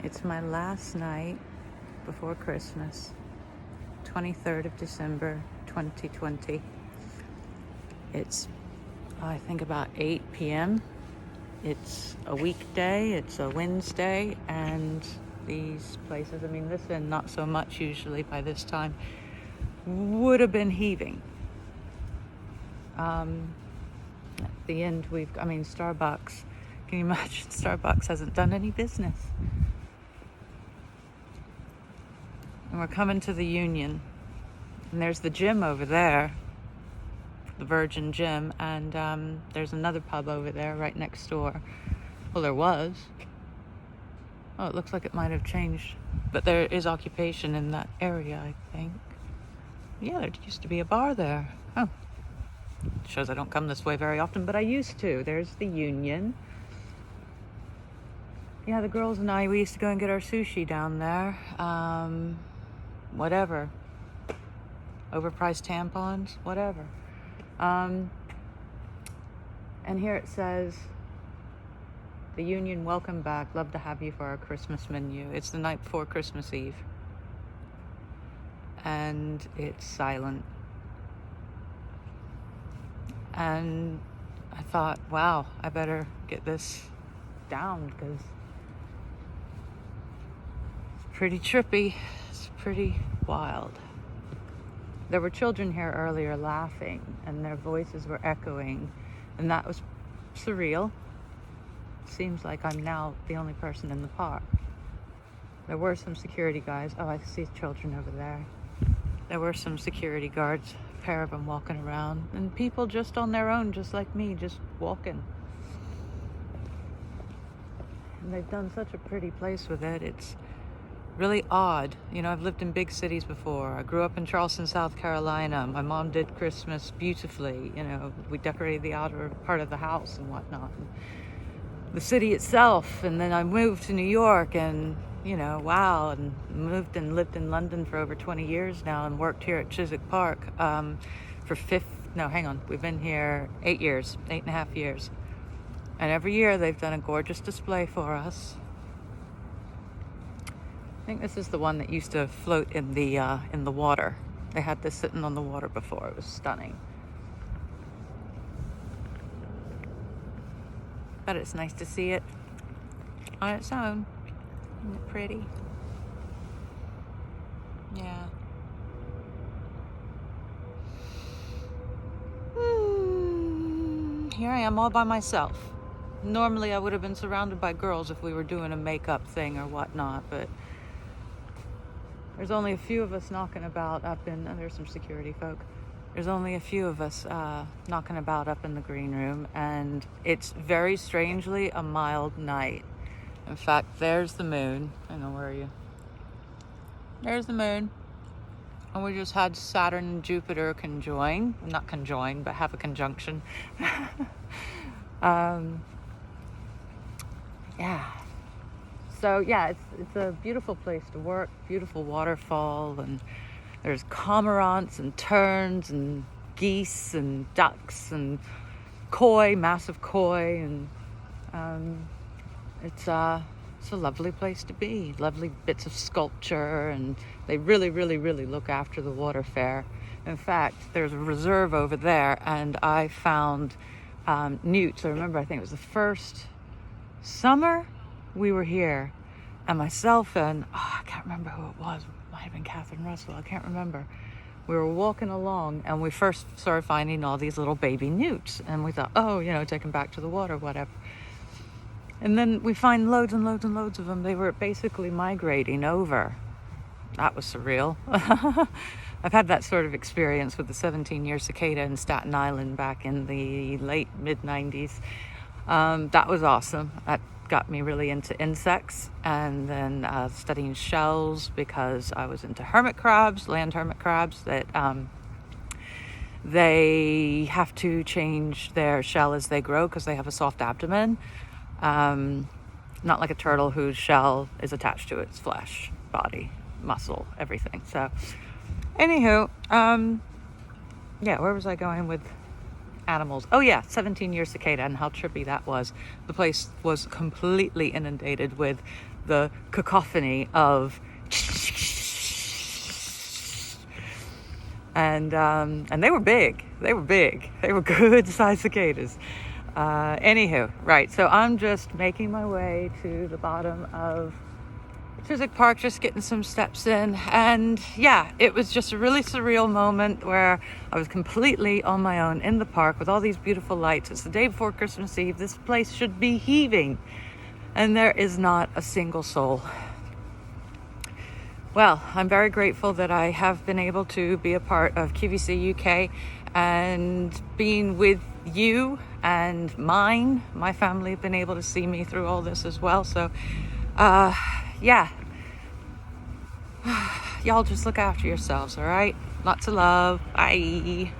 It's my last night before Christmas, 23rd of December, 2020. It's, I think, about 8 p.m. It's a weekday, it's a Wednesday, and these places, I mean, this end not so much usually by this time, would have been heaving. At the end, Starbucks, can you imagine? Starbucks hasn't done any business. And we're coming to the Union, and there's the gym over there, the Virgin Gym, and there's another pub over there right next door. Well, there was. Oh, it looks like it might have changed, but there is occupation in that area, I think. Yeah, there used to be a bar there. Oh, shows I don't come this way very often, but I used to. There's the Union. Yeah, the girls and I, we used to go and get our sushi down there. Whatever. Overpriced tampons, whatever. And here it says, the Union, welcome back. Love to have you for our Christmas menu. It's the night before Christmas Eve. And it's silent. And I thought, wow, I better get this down because it's pretty trippy. It's pretty wild. There were children here earlier laughing, and their voices were echoing, and that was surreal. Seems like I'm now the only person in the park. There were some security guys. Oh, I see children over there. There were some security guards, a pair of them walking around, and people just on their own, just like me, just walking. And they've done such a pretty place with it. It's really odd. You know, I've lived in big cities before. I grew up in Charleston, South Carolina. My mom did Christmas beautifully. You know, we decorated the outer part of the house and whatnot. And the city itself. And then I moved to New York and, you know, wow. And moved and lived in London for over 20 years now and worked here at CHISWICK Park we've been here 8 years, 8.5 years. And every year they've done a gorgeous display for us. I think this is the one that used to float in the water. They had this sitting on the water before. It was stunning. But it's nice to see it on its own. Isn't it pretty? Yeah. Here I am all by myself. Normally I would have been surrounded by girls if we were doing a makeup thing or whatnot, but there's only a few of us knocking about up in, there's some security folk. There's only a few of us knocking about up in the green room, and it's very strangely a mild night. In fact, there's the moon. I know, where are you? There's the moon. And we just had Saturn and Jupiter not conjoin, but have a conjunction. Yeah. So yeah, it's a beautiful place to work, beautiful waterfall, and there's cormorants and terns and geese and ducks and koi, massive koi, and it's a lovely place to be. Lovely bits of sculpture, and they really, really, really look after the water fair. In fact, there's a reserve over there, and I found newts. I remember, I think it was the first summer we were here, and myself and I can't remember who it was. It might have been Catherine Russell. I can't remember. We were walking along, and we first started finding all these little baby newts, and we thought, oh, you know, take them back to the water, whatever. And then we find loads and loads and loads of them. They were basically migrating over. That was surreal. I've had that sort of experience with the 17-year cicada in Staten Island back in the late mid-90s. That was awesome. That got me really into insects, and then studying shells, because I was into hermit crabs, land hermit crabs, that they have to change their shell as they grow because they have a soft abdomen. Not like a turtle whose shell is attached to its flesh, body, muscle, everything. So anywho, yeah, where was I going with animals? Oh yeah, 17-year cicada and how trippy that was. The place was completely inundated with the cacophony of and they were big. They were big. They were good sized cicadas. Anywho, right, so I'm just making my way to the bottom of CHISWICK Park, just getting some steps in, and yeah, it was just a really surreal moment where I was completely on my own in the park with all these beautiful lights. It's the day before Christmas Eve. This place should be heaving, and there is not a single soul. Well, I'm very grateful that I have been able to be a part of QVC UK and being with you and my family have been able to see me through all this as well. So yeah, y'all just look after yourselves, all right? Lots of love. Bye.